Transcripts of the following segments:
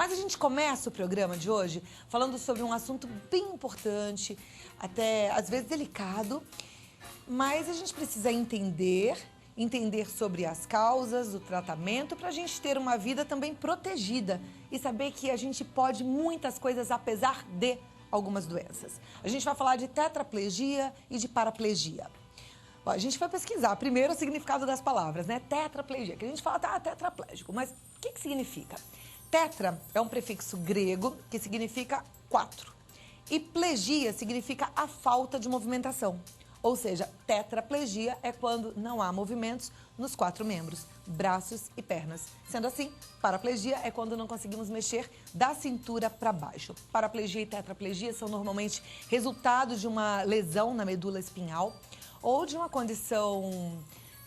Mas a gente começa o programa de hoje falando sobre um assunto bem importante, até às vezes delicado, mas a gente precisa entender sobre as causas, o tratamento, para a gente ter uma vida também protegida e saber que a gente pode muitas coisas apesar de algumas doenças. A gente vai falar de tetraplegia e de paraplegia. Bom, a gente vai pesquisar primeiro o significado das palavras, né? Tetraplegia, que a gente fala, tetraplégico, mas o que significa? Tetra é um prefixo grego que significa 4. E plegia significa a falta de movimentação. Ou seja, tetraplegia é quando não há movimentos nos 4 membros, braços e pernas. Sendo assim, paraplegia é quando não conseguimos mexer da cintura para baixo. Paraplegia e tetraplegia são normalmente resultados de uma lesão na medula espinhal ou de uma condição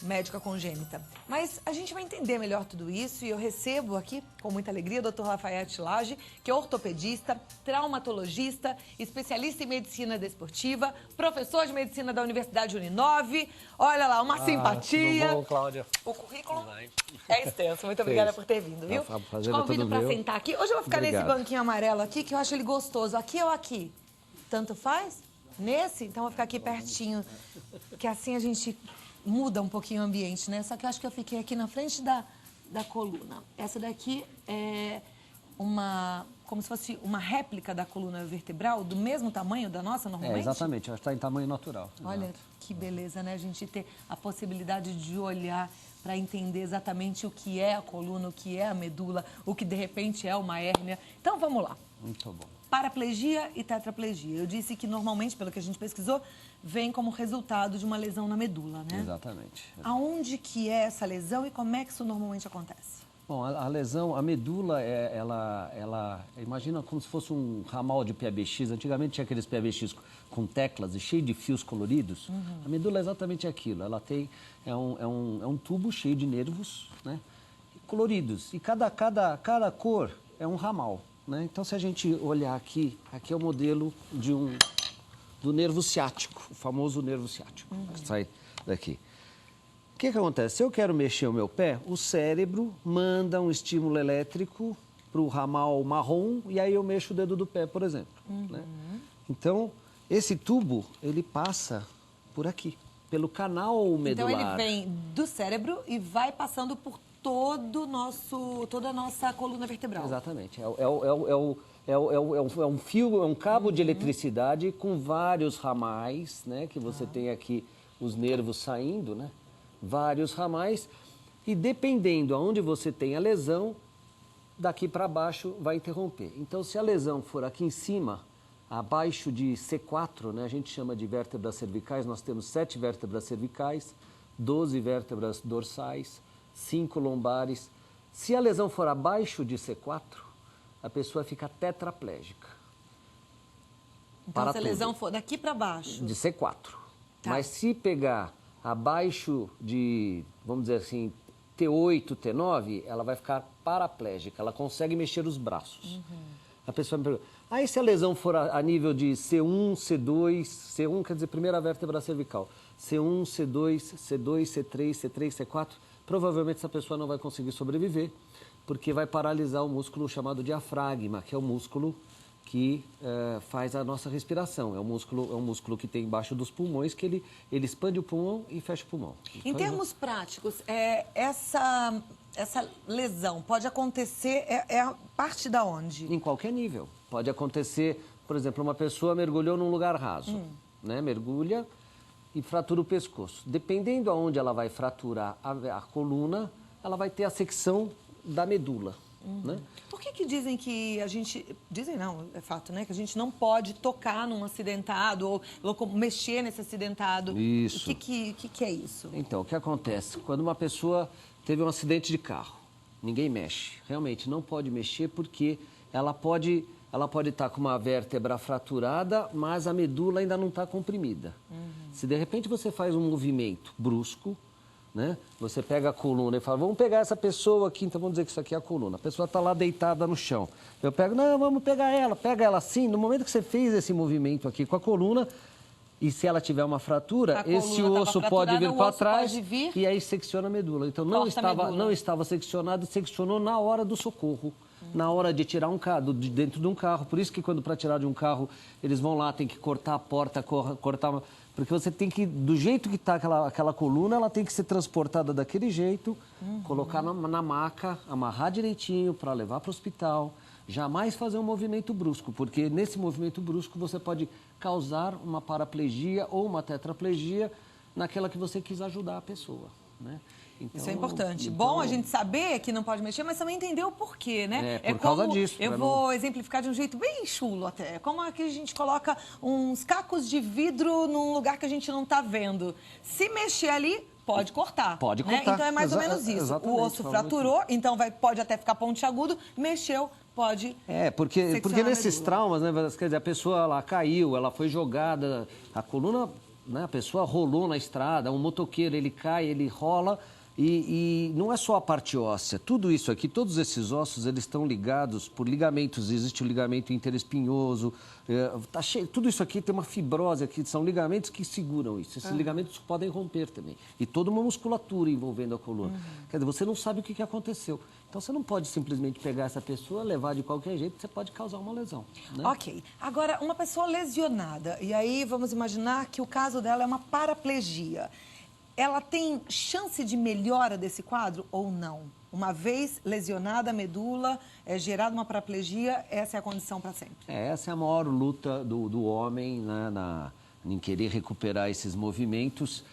médica congênita. Mas a gente vai entender melhor tudo isso e eu recebo aqui, com muita alegria, o Dr. Lafayette Lage, que é ortopedista, traumatologista, especialista em medicina desportiva, professor de medicina da Universidade Uninove. Olha lá, uma simpatia. Tudo bom, Cláudia? O currículo é extenso. Muito obrigada por ter vindo, viu? Te convido para sentar aqui. Hoje eu vou ficar nesse banquinho amarelo aqui, que eu acho ele gostoso. Aqui ou aqui? Tanto faz? Nesse? Então eu vou ficar aqui pertinho, que assim a gente muda um pouquinho o ambiente, né? Só que eu acho que eu fiquei aqui na frente da coluna. Essa daqui é como se fosse uma réplica da coluna vertebral, do mesmo tamanho da nossa, normalmente? Exatamente, ela está em tamanho natural. Olha, que beleza, né? A gente ter a possibilidade de olhar para entender exatamente o que é a coluna, o que é a medula, o que de repente é uma hérnia. Então, vamos lá. Muito bom. Paraplegia e tetraplegia. Eu disse que normalmente, pelo que a gente pesquisou, vem como resultado de uma lesão na medula, né? Exatamente. Aonde que é essa lesão e como é que isso normalmente acontece? Bom, a lesão, a medula, ela imagina como se fosse um ramal de PABX. Antigamente tinha aqueles PABX com teclas e cheio de fios coloridos. A medula é exatamente aquilo. Ela tem, é um tubo cheio de nervos, né, coloridos. E cada cor é um ramal, né? Então, se a gente olhar aqui é o modelo do nervo ciático, o famoso nervo ciático, que sai daqui. O que acontece? Se eu quero mexer o meu pé, o cérebro manda um estímulo elétrico para o ramal marrom e aí eu mexo o dedo do pé, por exemplo. Né? Então, esse tubo, ele passa por aqui, pelo canal medular. Então, ele vem do cérebro e vai passando por toda a nossa coluna vertebral. Exatamente. É um fio, é um cabo de eletricidade com vários ramais, né? Que você tem aqui os nervos saindo, né? Vários ramais. E dependendo aonde você tem a lesão, daqui para baixo vai interromper. Então, se a lesão for aqui em cima, abaixo de C4, né? A gente chama de vértebras cervicais, nós temos 7 vértebras cervicais, 12 vértebras dorsais, 5 lombares. Se a lesão for abaixo de C4, a pessoa fica tetraplégica. Então, se a lesão for daqui para baixo? De C4. Tá. Mas se pegar abaixo de, vamos dizer assim, T8, T9, ela vai ficar paraplégica. Ela consegue mexer os braços. A pessoa me pergunta, aí se a lesão for a nível de C1, C2, C1 quer dizer primeira vértebra cervical, C1, C2, C2, C3, C3, C4, provavelmente essa pessoa não vai conseguir sobreviver, porque vai paralisar o músculo chamado diafragma, que é o músculo que faz a nossa respiração. É um músculo que tem embaixo dos pulmões, que ele expande o pulmão e fecha o pulmão. Em termos práticos, essa lesão pode acontecer, a parte da onde? Em qualquer nível. Pode acontecer, por exemplo, uma pessoa mergulhou num lugar raso, né? Mergulha e fratura o pescoço. Dependendo aonde ela vai fraturar a coluna, ela vai ter a secção da medula. Né? Por que dizem que a gente... Dizem não, é fato, né? Que a gente não pode tocar num acidentado ou mexer nesse acidentado. Isso. O que é isso? Então, o que acontece? Quando uma pessoa teve um acidente de carro, ninguém mexe. Realmente, não pode mexer porque ela pode estar com uma vértebra fraturada, mas a medula ainda não está comprimida. Se de repente você faz um movimento brusco, né? Você pega a coluna e fala, vamos pegar essa pessoa aqui, então vamos dizer que isso aqui é a coluna. A pessoa está lá deitada no chão. Eu pego, não, vamos pegar ela. Pega ela assim, no momento que você fez esse movimento aqui com a coluna, e se ela tiver uma fratura, esse osso pode vir para trás e aí secciona a medula. Então não estava seccionado, seccionou na hora do socorro. na hora de tirar de dentro de um carro. Por isso que quando para tirar de um carro, eles vão lá, tem que cortar a porta, cortar... Porque você tem que, do jeito que está aquela coluna, ela tem que ser transportada daquele jeito, colocar na maca, amarrar direitinho para levar para o hospital. Jamais fazer um movimento brusco, porque nesse movimento brusco você pode causar uma paraplegia ou uma tetraplegia naquela que você quis ajudar a pessoa, né? Então, isso é importante. Bom a gente saber que não pode mexer, mas também entender o porquê, né? Por causa disso. Eu vou exemplificar de um jeito bem chulo até. Como aqui a gente coloca uns cacos de vidro num lugar que a gente não está vendo. Se mexer ali, pode cortar. Pode né? cortar. Então é mais ou menos isso. O osso fraturou, então pode até ficar pontiagudo, mexeu, pode... porque nesses traumas, né, quer dizer, a pessoa ela caiu, ela foi jogada, a coluna, né, a pessoa rolou na estrada, um motoqueiro, ele cai, ele rola... E não é só a parte óssea, tudo isso aqui, todos esses ossos, eles estão ligados por ligamentos, existe o ligamento interespinhoso, tá cheio, tudo isso aqui tem uma fibrose aqui, são ligamentos que seguram isso, esses ligamentos podem romper também. E toda uma musculatura envolvendo a coluna. Quer dizer, você não sabe o que aconteceu. Então você não pode simplesmente pegar essa pessoa, levar de qualquer jeito, você pode causar uma lesão. Né? Ok. Agora, uma pessoa lesionada, e aí vamos imaginar que o caso dela é uma paraplegia. Ela tem chance de melhora desse quadro ou não? Uma vez lesionada a medula, gerada uma paraplegia, essa é a condição para sempre? Essa é a maior luta do homem, né, em querer recuperar esses movimentos,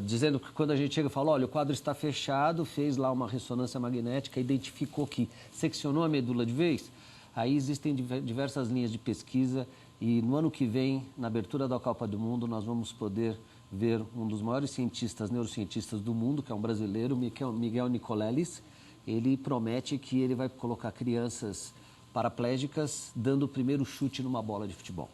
dizendo que quando a gente chega e fala, olha, o quadro está fechado, fez lá uma ressonância magnética, identificou que seccionou a medula de vez, aí existem diversas linhas de pesquisa e no ano que vem, na abertura da Copa do Mundo, nós vamos poder ver um dos maiores neurocientistas do mundo, que é um brasileiro, Miguel Nicolelis. Ele promete que ele vai colocar crianças paraplégicas dando o primeiro chute numa bola de futebol.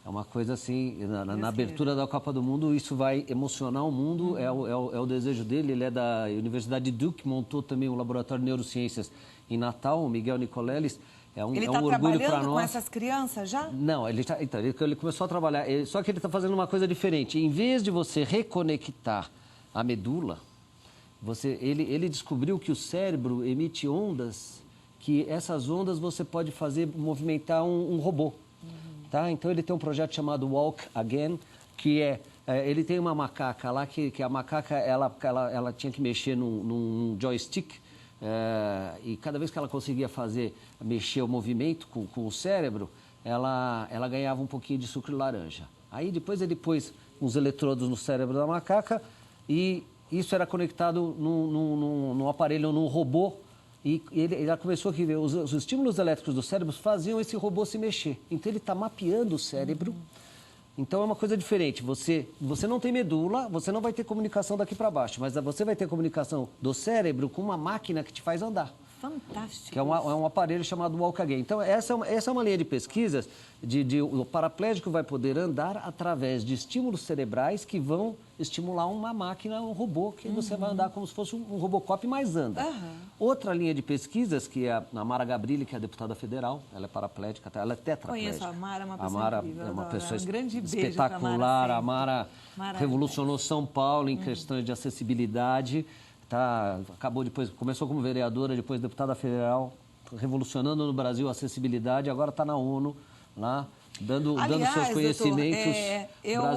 É uma coisa assim, na abertura da Copa do Mundo, isso vai emocionar o mundo, é o desejo dele. Ele é da Universidade de Duke, montou também um laboratório de neurociências em Natal, o Miguel Nicolelis. Ele está trabalhando com essas crianças já? Não, ele começou a trabalhar, só que ele está fazendo uma coisa diferente. Em vez de você reconectar a medula, ele descobriu que o cérebro emite ondas, que essas ondas você pode fazer movimentar um robô. Tá? Então ele tem um projeto chamado Walk Again, que ele tem uma macaca lá, que a macaca ela tinha que mexer num joystick, e cada vez que ela conseguia mexer o movimento com o cérebro, ela ganhava um pouquinho de suco de laranja. Aí depois ele pôs uns eletrodos no cérebro da macaca e isso era conectado num aparelho, num robô, e ele começou a ver os estímulos elétricos do cérebro faziam esse robô se mexer. Então ele está mapeando o cérebro. Então é uma coisa diferente, você não tem medula, você não vai ter comunicação daqui para baixo, mas você vai ter comunicação do cérebro com uma máquina que te faz andar. Fantástico. Que é um aparelho chamado Walk Again. Então essa é uma linha de pesquisas, o paraplégico vai poder andar através de estímulos cerebrais que vão estimular uma máquina, um robô, que você vai andar como se fosse um Robocop, mas anda. Outra linha de pesquisas, que é a Mara Gabrilli, que é a deputada federal, ela é paraplégica, ela é tetraplégica. Conheço a Mara, uma pessoa incrível. É uma pessoa um grande beijo espetacular. A Mara revolucionou São Paulo em questões de acessibilidade. Começou como vereadora, depois deputada federal, revolucionando no Brasil a acessibilidade, agora está na ONU, lá, dando seus conhecimentos.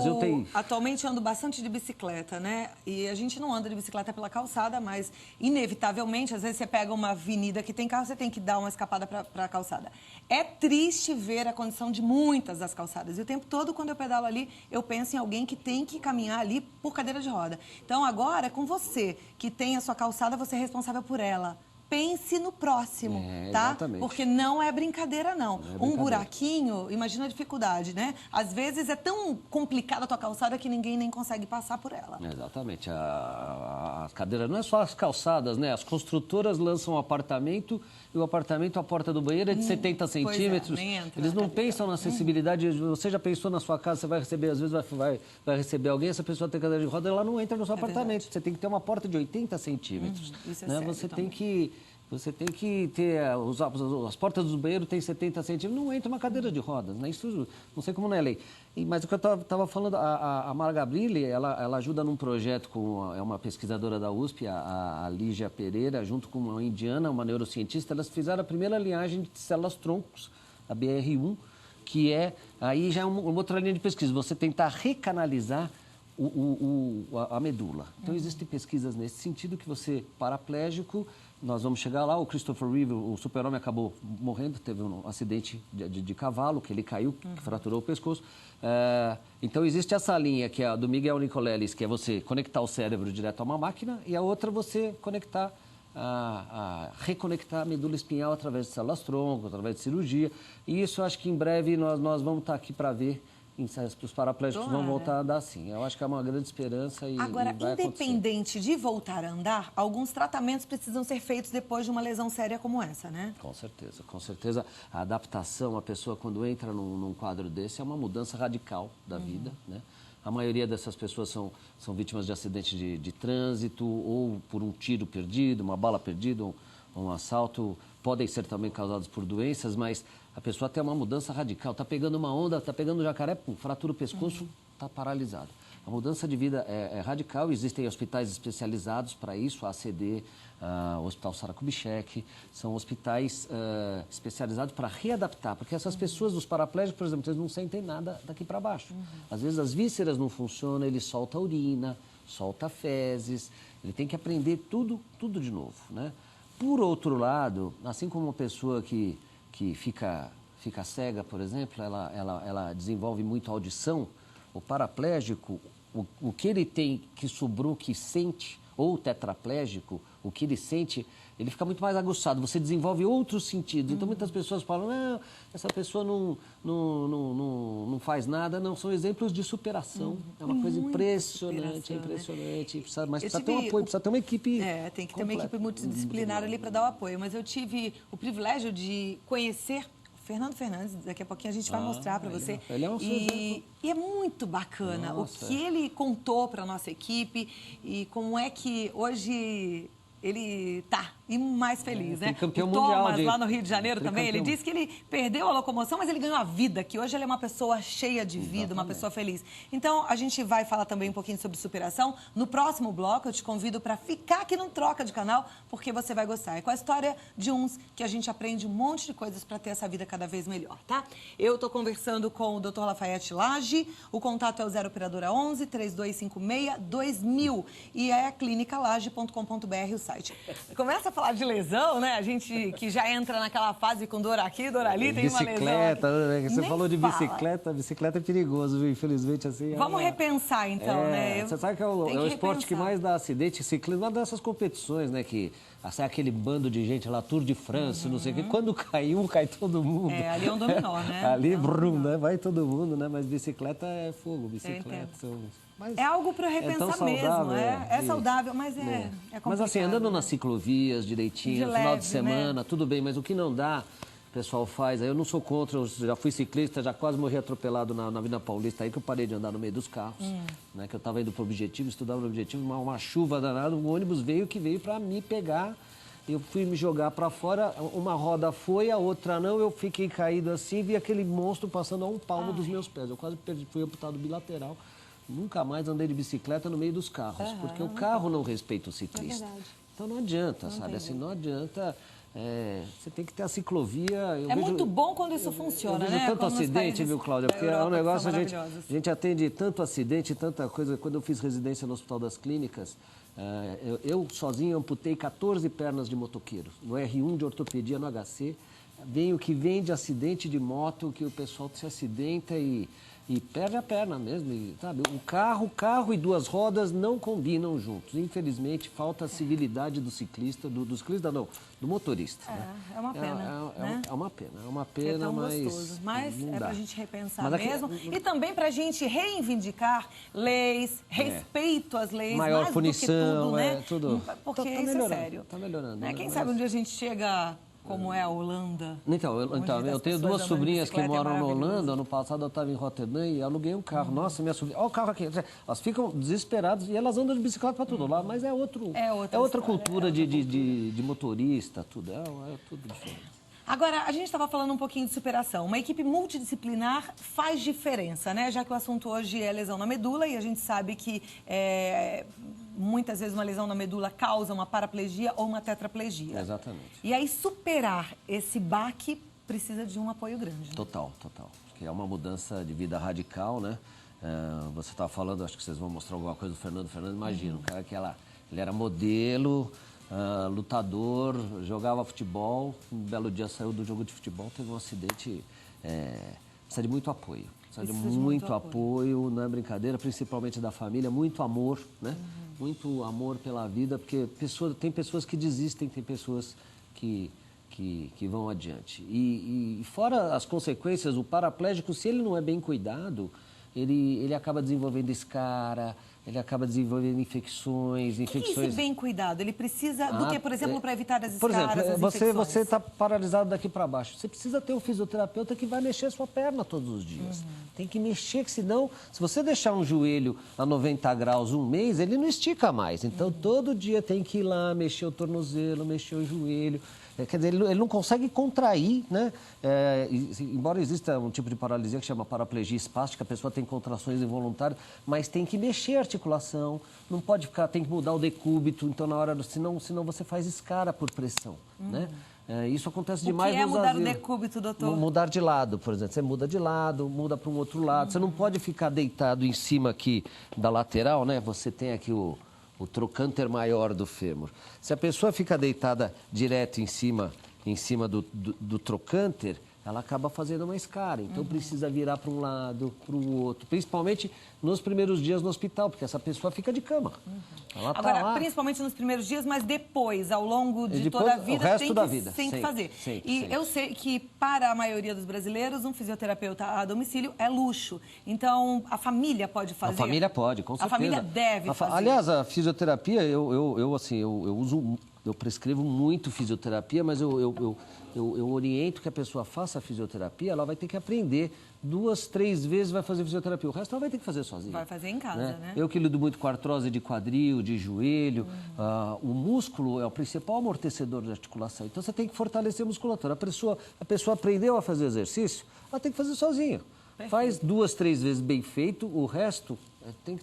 Doutor, eu atualmente ando bastante de bicicleta, né? E a gente não anda de bicicleta pela calçada, mas inevitavelmente, às vezes você pega uma avenida que tem carro, você tem que dar uma escapada para a calçada. É triste ver a condição de muitas das calçadas. E o tempo todo, quando eu pedalo ali, eu penso em alguém que tem que caminhar ali por cadeira de roda. Então, agora, com você, que tem a sua calçada, você é responsável por ela. Pense no próximo, tá? Exatamente. Porque não é brincadeira, não. Não é brincadeira. Um buraquinho, imagina a dificuldade, né? Às vezes é tão complicada a tua calçada que ninguém nem consegue passar por ela. Exatamente. A cadeira não é só as calçadas, né? As construtoras lançam um apartamento e o apartamento, a porta do banheiro é de 70 centímetros. Eles não pensam na acessibilidade. Você já pensou na sua casa, você vai receber, às vezes vai receber alguém, essa pessoa tem cadeira de roda, ela não entra no seu apartamento. Verdade. Você tem que ter uma porta de 80 centímetros. Isso é né? sério Você também. tem que Você tem que ter... As portas dos banheiros têm 70 centímetros, não entra uma cadeira de rodas, né? Isso não sei como não é lei. Mas o que eu estava falando, a Mara Gabrilli, ela ajuda num projeto é uma pesquisadora da USP, a Lígia Pereira, junto com uma indiana, uma neurocientista. Elas fizeram a primeira linhagem de células-troncos, a BR1, que aí já é uma outra linha de pesquisa, você tentar recanalizar a medula. Então, existem pesquisas nesse sentido que você, paraplégico, nós vamos chegar lá, o Christopher Reeve, o super-homem, acabou morrendo, teve um acidente de cavalo, que ele caiu, que fraturou o pescoço. Então, existe essa linha, que é a do Miguel Nicolelis, que é você conectar o cérebro direto a uma máquina, e a outra você reconectar a medula espinhal através de células-tronco, através de cirurgia. E isso, acho que em breve nós vamos estar aqui para ver. Os paraplégicos vão voltar a andar sim. Eu acho que é uma grande esperança e Agora, vai independente de voltar a andar, alguns tratamentos precisam ser feitos depois de uma lesão séria como essa, né? Com certeza, com certeza. A adaptação, a pessoa quando entra num quadro desse, é uma mudança radical da vida, né? A maioria dessas pessoas são vítimas de acidente de trânsito ou por um tiro perdido, uma bala perdida, um assalto. Podem ser também causados por doenças, mas a pessoa tem uma mudança radical. Está pegando uma onda, está pegando jacaré, pum, fratura o pescoço, está paralisado. A mudança de vida é radical. Existem hospitais especializados para isso, a ACD, o Hospital Sara Kubitschek, são hospitais especializados para readaptar, porque essas pessoas, os paraplégicos, por exemplo, eles não sentem nada daqui para baixo. Às vezes as vísceras não funcionam, ele solta urina, solta fezes, ele tem que aprender tudo de novo, né? Por outro lado, assim como uma pessoa que fica cega, por exemplo, ela desenvolve muito audição, o paraplégico, o que ele tem que sobrou, que sente, ou o tetraplégico, o que ele sente, ele fica muito mais aguçado, você desenvolve outros sentidos. Então, muitas pessoas falam, não, essa pessoa não faz nada. Não, são exemplos de superação. É uma coisa impressionante, impressionante. Né? Mas precisa ter um apoio, precisa ter uma equipe tem que ter uma equipe multidisciplinar ali para dar o apoio. Mas eu tive o privilégio de conhecer Fernando Fernandes, daqui a pouquinho a gente vai mostrar para você. Ele é um e é muito bacana o que ele contou para a nossa equipe e como é que hoje ele está e mais feliz, né? Campeão o mundial Thomas, lá no Rio de Janeiro também, campeão. ele disse que ele perdeu a locomoção, mas ele ganhou a vida, que hoje ele é uma pessoa cheia de vida, uma pessoa feliz. Então, a gente vai falar também um pouquinho sobre superação. No próximo bloco, eu te convido para ficar aqui no Troca de Canal, porque você vai gostar. É com a história de uns que a gente aprende um monte de coisas para ter essa vida cada vez melhor, tá? Eu estou conversando com o Dr. Lafayette Lage, o contato é o 0 operadora 11 3256 2000 e é clinicalage.com.br o site. Começa a falar de lesão, né? A gente que já entra naquela fase com dor aqui, dor ali, tem uma lesão. Bicicleta, né? Você Nem falou de fala. bicicleta é perigoso, viu? Infelizmente, assim... Vamos repensar, então, né? Você sabe que é o esporte que mais dá acidente, ciclismo, uma dessas competições, né? Que sai aquele bando de gente lá, Tour de France, não sei o quê. Quando cai um, cai todo mundo. Ali é um dominó, né? Ali, brum, né? Vai todo mundo, né? Mas bicicleta é fogo, bicicleta é algo para repensar mesmo, é saudável, mas é complicado. Mas assim, andando nas ciclovias direitinho, no final de semana, tudo bem, mas o que não dá, o pessoal faz, aí eu não sou contra, eu já fui ciclista, já quase morri atropelado na Avenida Paulista, aí que eu parei de andar no meio dos carros, né, que eu estava indo para o Objetivo, estudava no Objetivo, uma chuva danada, um ônibus veio para me pegar, eu fui me jogar para fora, uma roda foi, a outra não, eu fiquei caído assim, vi aquele monstro passando a um palmo dos meus pés, eu quase fui amputado bilateral. Nunca mais andei de bicicleta no meio dos carros, porque o carro não respeita o ciclista. Então não adianta, sabe? Assim, não adianta. Você tem que ter a ciclovia. Muito bom quando isso funciona, eu vejo tanto acidente, viu, Cláudia? Porque é um negócio, a gente atende tanto acidente, tanta coisa. Quando eu fiz residência no Hospital das Clínicas, eu sozinho amputei 14 pernas de motoqueiro. No R1 de ortopedia, no HC. Vem o que vem de acidente de moto, que o pessoal se acidenta e perde a perna mesmo, sabe? O carro e duas rodas não combinam juntos. Infelizmente, falta a civilidade do ciclista, do ciclista não, do motorista. É uma pena, né? É uma pena, é tão mas gostoso. Mas é pra gente repensar mesmo. Aqui, e também pra gente reivindicar leis, respeito às leis, maior mais punição, do que tudo, né? Tudo. Porque tá isso melhorando, é sério. Tá melhorando. Né? Quem sabe um dia a gente chega como é a Holanda. Então eu tenho duas sobrinhas que moram na Holanda. Ano passado eu estava em Rotterdam e aluguei um carro. Nossa, minha sobrinha, olha o carro aqui. Elas ficam desesperadas e elas andam de bicicleta para tudo lá, mas é outra cultura de motorista, tudo. É tudo diferente. Agora, a gente estava falando um pouquinho de superação. Uma equipe multidisciplinar faz diferença, né? Já que o assunto hoje é lesão na medula e a gente sabe que muitas vezes uma lesão na medula causa uma paraplegia ou uma tetraplegia. Exatamente. E aí superar esse baque precisa de um apoio grande. Né? Total. Que é uma mudança de vida radical, né? Você estava falando, acho que vocês vão mostrar alguma coisa do Fernando. Imagina, um cara que ele era modelo... lutador, jogava futebol, um belo dia saiu do jogo de futebol, teve um acidente, precisa de muito apoio. Precisa de muito apoio, não é brincadeira, principalmente da família, muito amor, né? Muito amor pela vida, porque tem pessoas que desistem, tem pessoas que vão adiante. E fora as consequências, o paraplégico, se ele não é bem cuidado, ele acaba desenvolvendo escara, ele acaba desenvolvendo infecções. O que é esse bem cuidado? Ele precisa do que, por exemplo, para evitar as escaras, por exemplo, as infecções? Você está paralisado daqui para baixo. Você precisa ter um fisioterapeuta que vai mexer a sua perna todos os dias. Tem que mexer, que senão, se você deixar um joelho a 90 graus um mês, ele não estica mais. Então, todo dia tem que ir lá, mexer o tornozelo, mexer o joelho. Quer dizer, ele não consegue contrair, né? Embora exista um tipo de paralisia que chama paraplegia espástica, a pessoa tem contrações involuntárias, mas tem que mexer a articulação, não pode ficar, tem que mudar o decúbito, então na hora, senão você faz escara por pressão, né? Isso acontece demais nos asilos. O que é mudar o decúbito, doutor? Mudar de lado, por exemplo. Você muda de lado, muda para um outro lado. Você não pode ficar deitado em cima aqui da lateral, né? Você tem aqui o trocânter maior do fêmur. Se a pessoa fica deitada direto em cima do trocânter, ela acaba fazendo uma escara. Então, precisa virar para um lado, para o outro. Principalmente nos primeiros dias no hospital, porque essa pessoa fica de cama. Ela tá agora, lá. Principalmente nos primeiros dias, mas depois, ao longo de toda a vida, o resto da vida. Tem que fazer. Sempre. Eu sei que, para a maioria dos brasileiros, um fisioterapeuta a domicílio é luxo. Então, a família pode fazer? A família pode, com certeza. A família deve fazer. Aliás, a fisioterapia, eu prescrevo muito fisioterapia, mas eu oriento que a pessoa faça a fisioterapia, ela vai ter que aprender 2, 3 vezes, vai fazer fisioterapia. O resto ela vai ter que fazer sozinha. Vai fazer em casa, né? Eu que lido muito com artrose de quadril, de joelho, o músculo é o principal amortecedor da articulação. Então você tem que fortalecer a musculatura. A pessoa aprendeu a fazer exercício, ela tem que fazer sozinha. Perfeito. Faz 2, 3 vezes bem feito, o resto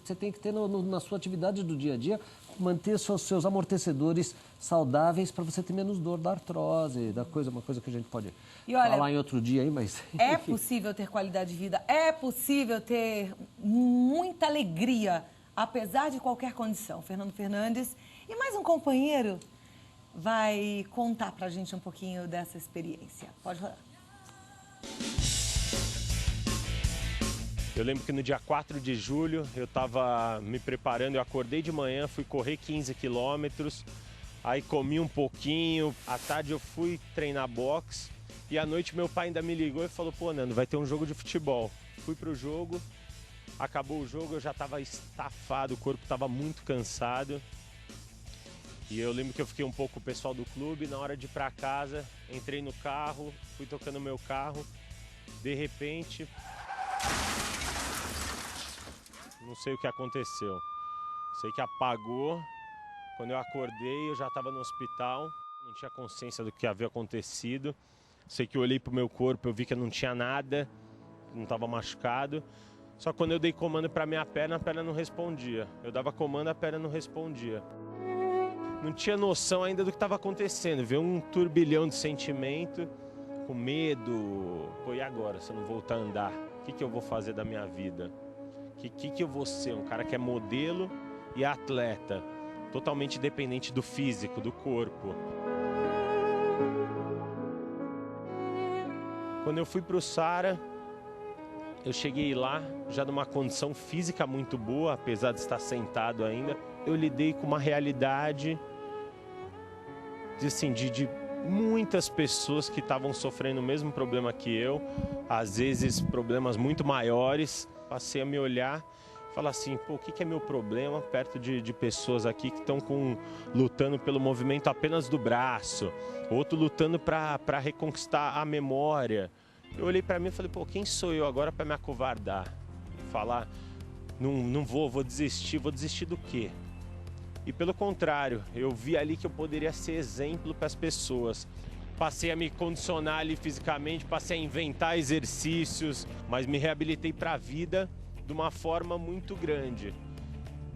você tem que ter na sua atividade do dia a dia, manter seus amortecedores saudáveis para você ter menos dor da artrose, uma coisa que a gente pode falar em outro dia aí, mas... É possível ter qualidade de vida, é possível ter muita alegria, apesar de qualquer condição. Fernando Fernandes e mais um companheiro vai contar pra gente um pouquinho dessa experiência. Pode rodar. Eu lembro que no dia 4 de julho eu estava me preparando, eu acordei de manhã, fui correr 15 quilômetros, aí comi um pouquinho, à tarde eu fui treinar boxe e à noite meu pai ainda me ligou e falou: pô, Nando, vai ter um jogo de futebol. Fui pro jogo, acabou o jogo, eu já estava estafado, o corpo estava muito cansado. E eu lembro que eu fiquei um pouco com o pessoal do clube, na hora de ir para casa, entrei no carro, fui tocando meu carro, de repente... Não sei o que aconteceu. Sei que apagou. Quando eu acordei, eu já estava no hospital. Não tinha consciência do que havia acontecido. Sei que eu olhei para o meu corpo, eu vi que não tinha nada. Não estava machucado. Só que quando eu dei comando para minha perna, a perna não respondia. Eu dava comando, a perna não respondia. Não tinha noção ainda do que estava acontecendo. Veio um turbilhão de sentimento, com medo. Pô, e agora, se eu não voltar a andar? O que eu vou fazer da minha vida? O que eu vou ser? Um cara que é modelo e atleta, totalmente dependente do físico, do corpo. Quando eu fui para o Sara, eu cheguei lá já numa condição física muito boa, apesar de estar sentado ainda. Eu lidei com uma realidade de muitas pessoas que estavam sofrendo o mesmo problema que eu, às vezes problemas muito maiores. Passei a me olhar Fala assim, pô, o que é meu problema perto de pessoas aqui que estão lutando pelo movimento apenas do braço, outro lutando para reconquistar a memória. Eu olhei para mim e falei, pô, quem sou eu agora para me acovardar? Falar, não vou desistir do quê? E pelo contrário, eu vi ali que eu poderia ser exemplo para as pessoas. Passei a me condicionar ali fisicamente, passei a inventar exercícios, mas me reabilitei para a vida de uma forma muito grande.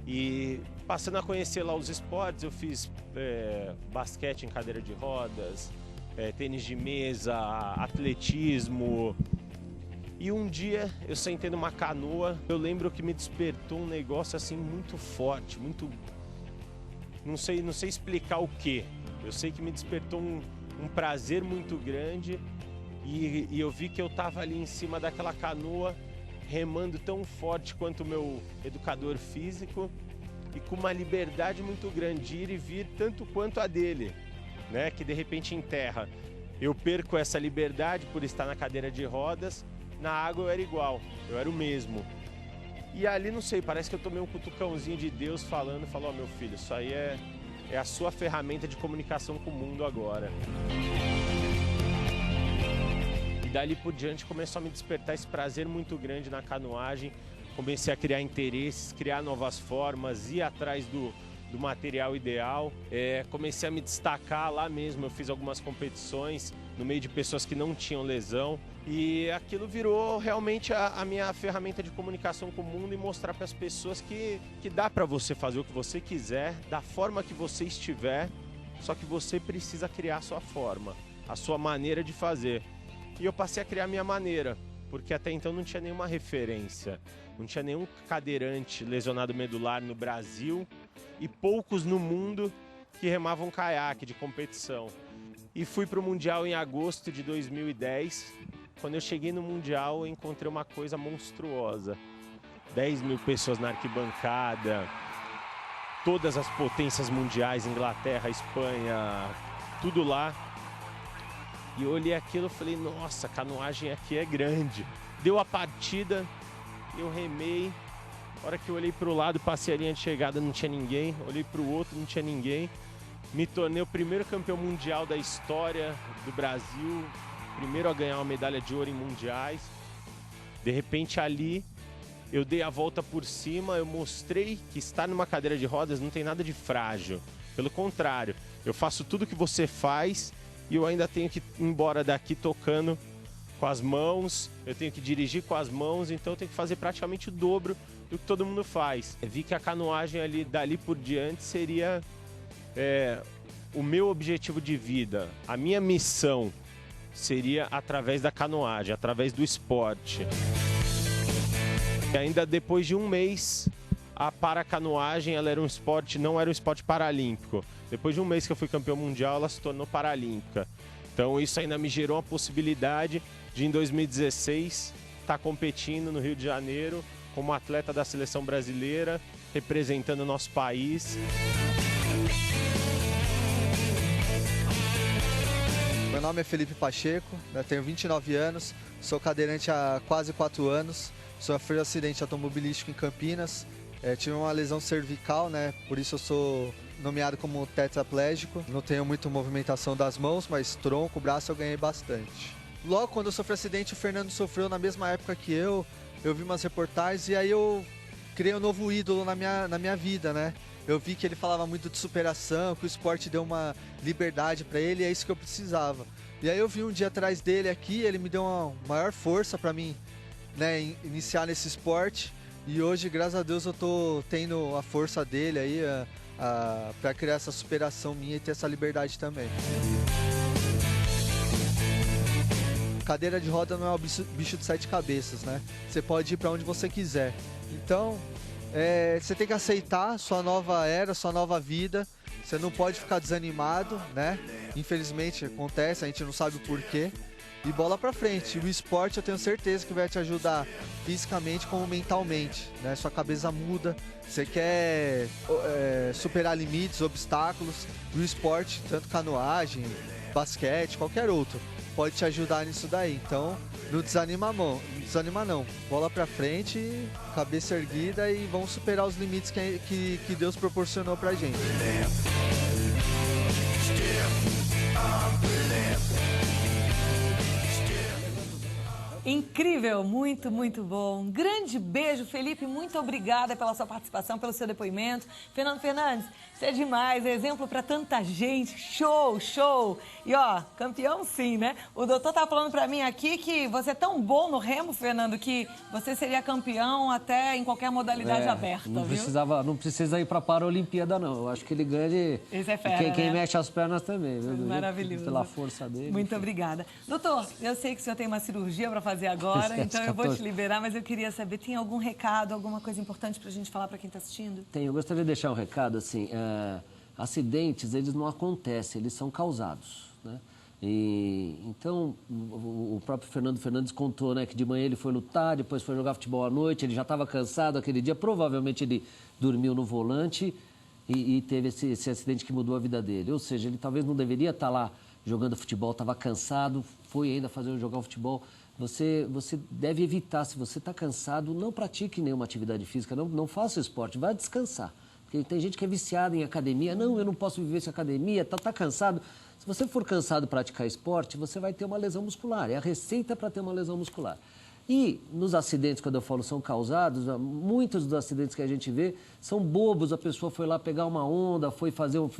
E passando a conhecer lá os esportes, eu fiz basquete em cadeira de rodas, tênis de mesa, atletismo. E um dia eu sentei numa canoa, eu lembro que me despertou um negócio assim muito forte, muito... Não sei explicar o quê. Eu sei que me despertou um prazer muito grande e eu vi que eu estava ali em cima daquela canoa, remando tão forte quanto o meu educador físico e com uma liberdade muito grande de ir e vir tanto quanto a dele, né? Que de repente em terra eu perco essa liberdade por estar na cadeira de rodas, na água eu era igual, eu era o mesmo. E ali, não sei, parece que eu tomei um cutucãozinho de Deus falou, ó, meu filho, isso aí é a sua ferramenta de comunicação com o mundo agora. E dali por diante começou a me despertar esse prazer muito grande na canoagem. Comecei a criar interesses, criar novas formas, ir atrás do material ideal. Comecei a me destacar lá mesmo, eu fiz algumas competições no meio de pessoas que não tinham lesão. E aquilo virou realmente a minha ferramenta de comunicação com o mundo e mostrar para as pessoas que dá para você fazer o que você quiser, da forma que você estiver, só que você precisa criar a sua forma, a sua maneira de fazer. E eu passei a criar a minha maneira, porque até então não tinha nenhuma referência, não tinha nenhum cadeirante lesionado medular no Brasil e poucos no mundo que remavam caiaque de competição. E fui para o Mundial em agosto de 2010. Quando eu cheguei no Mundial, eu encontrei uma coisa monstruosa. 10 mil pessoas na arquibancada, todas as potências mundiais, Inglaterra, Espanha, tudo lá. E eu olhei aquilo e falei, nossa, a canoagem aqui é grande. Deu a partida, eu remei. Na hora que eu olhei para o lado, passei a linha de chegada, não tinha ninguém. Olhei para o outro, não tinha ninguém. Me tornei o primeiro campeão mundial da história do Brasil. Primeiro a ganhar uma medalha de ouro em mundiais. De repente ali, eu dei a volta por cima, eu mostrei que estar numa cadeira de rodas não tem nada de frágil. Pelo contrário, eu faço tudo que você faz e eu ainda tenho que ir embora daqui tocando com as mãos, eu tenho que dirigir com as mãos, então eu tenho que fazer praticamente o dobro do que todo mundo faz. Eu vi que a canoagem ali, dali por diante seria o meu objetivo de vida, a minha missão seria através da canoagem, através do esporte. E ainda depois de um mês, a paracanoagem ela era um esporte, não era um esporte paralímpico. Depois de um mês que eu fui campeão mundial, ela se tornou paralímpica. Então isso ainda me gerou a possibilidade de, em 2016, estar competindo no Rio de Janeiro como atleta da seleção brasileira, representando o nosso país. Meu nome é Felipe Pacheco, eu tenho 29 anos, sou cadeirante há quase 4 anos, sofri um acidente automobilístico em Campinas, tive uma lesão cervical, né? Por isso eu sou nomeado como tetraplégico. Não tenho muita movimentação das mãos, mas tronco, braço eu ganhei bastante. Logo quando eu sofri acidente, o Fernando sofreu na mesma época que eu vi umas reportagens e aí eu criei um novo ídolo na minha vida, né? Eu vi que ele falava muito de superação, que o esporte deu uma liberdade para ele e é isso que eu precisava. E aí eu vi um dia atrás dele aqui, ele me deu uma maior força para mim, né, iniciar nesse esporte. E hoje, graças a Deus, eu tô tendo a força dele aí para criar essa superação minha e ter essa liberdade também. Cadeira de roda não é um bicho de 7 cabeças, né? Você pode ir para onde você quiser. Então, você tem que aceitar sua nova era, sua nova vida. Você não pode ficar desanimado, né? Infelizmente acontece, a gente não sabe o porquê. E bola pra frente. O esporte eu tenho certeza que vai te ajudar fisicamente como mentalmente, né? Sua cabeça muda, você quer superar limites, obstáculos. E o esporte, tanto canoagem, basquete, qualquer outro, pode te ajudar nisso daí. Então, não desanima não. Bola pra frente, cabeça erguida e vamos superar os limites que Deus proporcionou pra gente. Incrível, muito, muito bom. Um grande beijo, Felipe, muito obrigada pela sua participação, pelo seu depoimento. Fernando Fernandes, você é demais, é exemplo para tanta gente, show, show. E ó, campeão sim, né? O doutor tá falando para mim aqui que você é tão bom no remo, Fernando, que você seria campeão até em qualquer modalidade aberta, não viu? Não precisa ir para a Paralimpíada, não. Eu acho que ele ganha de... Esse é fera, quem né? mexe as pernas também, viu? Maravilhoso. Pela força dele. Muito obrigada. Doutor, eu sei que o senhor tem uma cirurgia para fazer agora, então eu vou te liberar, mas eu queria saber, tem algum recado, alguma coisa importante para a gente falar para quem está assistindo? Tem, eu gostaria de deixar um recado, assim, acidentes, eles não acontecem, eles são causados, né? Então, o próprio Fernando Fernandes contou, né, que de manhã ele foi lutar, depois foi jogar futebol à noite, ele já estava cansado aquele dia, provavelmente ele dormiu no volante e teve esse acidente que mudou a vida dele. Ou seja, ele talvez não deveria estar lá jogando futebol, estava cansado, foi ainda jogar o futebol. Você deve evitar, se você está cansado, não pratique nenhuma atividade física, não faça esporte, vá descansar. Porque tem gente que é viciada em academia, não, eu não posso viver sem academia, tá cansado. Se você for cansado de praticar esporte, você vai ter uma lesão muscular, é a receita para ter uma lesão muscular. E nos acidentes, quando eu falo são causados, muitos dos acidentes que a gente vê são bobos. A pessoa foi lá pegar uma onda, foi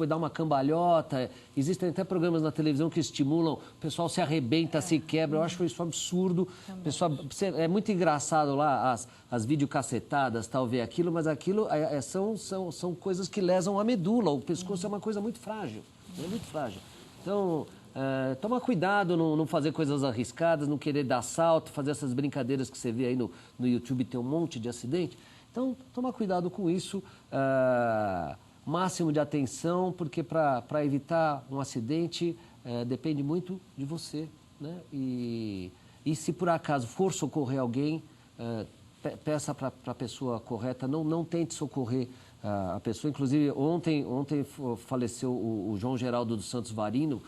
dar uma cambalhota. Existem até programas na televisão que estimulam, o pessoal se arrebenta, se quebra. Eu acho isso um absurdo. Pessoal, é muito engraçado lá as videocassetadas, tal, ver aquilo, mas aquilo são coisas que lesam a medula. O pescoço é uma coisa muito frágil, é muito frágil. Então... toma cuidado, não fazer coisas arriscadas, não querer dar salto, fazer essas brincadeiras que você vê aí no YouTube, tem um monte de acidente. Então, toma cuidado com isso, máximo de atenção, porque para evitar um acidente depende muito de você, né? E se por acaso for socorrer alguém, peça para a pessoa correta, não tente socorrer a pessoa. Inclusive, ontem faleceu o João Geraldo dos Santos Varino,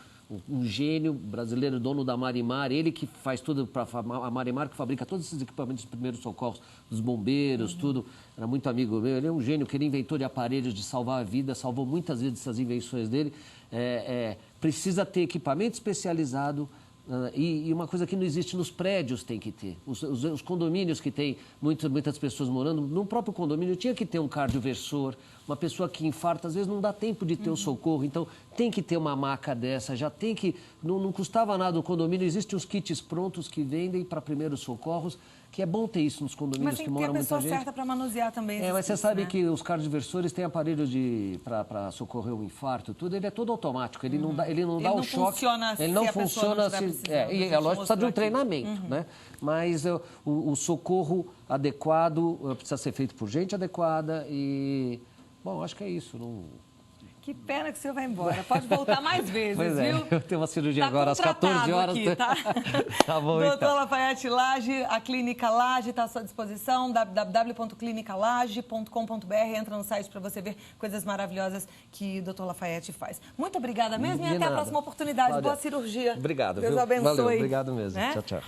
um gênio brasileiro, dono da Marimar, ele que faz tudo para a Marimar, que fabrica todos esses equipamentos de primeiros socorros, dos bombeiros, tudo. Era muito amigo meu, ele é um gênio, que ele inventou de aparelhos de salvar a vida, salvou muitas vezes essas invenções dele. Precisa ter equipamento especializado, e uma coisa que não existe nos prédios tem que ter. Os condomínios que tem muitas pessoas morando, no próprio condomínio tinha que ter um cardioversor, uma pessoa que infarta, às vezes não dá tempo de ter o socorro, então tem que ter uma maca dessa, já tem que... Não custava nada o condomínio, existem os kits prontos que vendem para primeiros socorros, que é bom ter isso nos condomínios que moram muita gente. Mas tem que ter a pessoa certa para manusear também. Mas você sabe, né, que os cardioversores têm aparelhos para socorrer um infarto, tudo, ele é todo automático, ele não dá o choque. Ele não funciona e é lógico que precisa de um treinamento, né? Mas o socorro adequado precisa ser feito por gente adequada e... Bom, acho que é isso. Que pena que o senhor vai embora. Pode voltar mais vezes, pois viu? Eu tenho uma cirurgia agora às 14 horas. Aqui, tá? Tá bom, Doutor então. Lafayette Lage, a Clínica Lage está à sua disposição, www.clinicalage.com.br. Entra no site para você ver coisas maravilhosas que o doutor Lafayette faz. Muito obrigada mesmo e até a próxima oportunidade. Cláudia, boa cirurgia. obrigado. Deus viu? abençoe. Valeu, obrigado mesmo. Né? Tchau, tchau.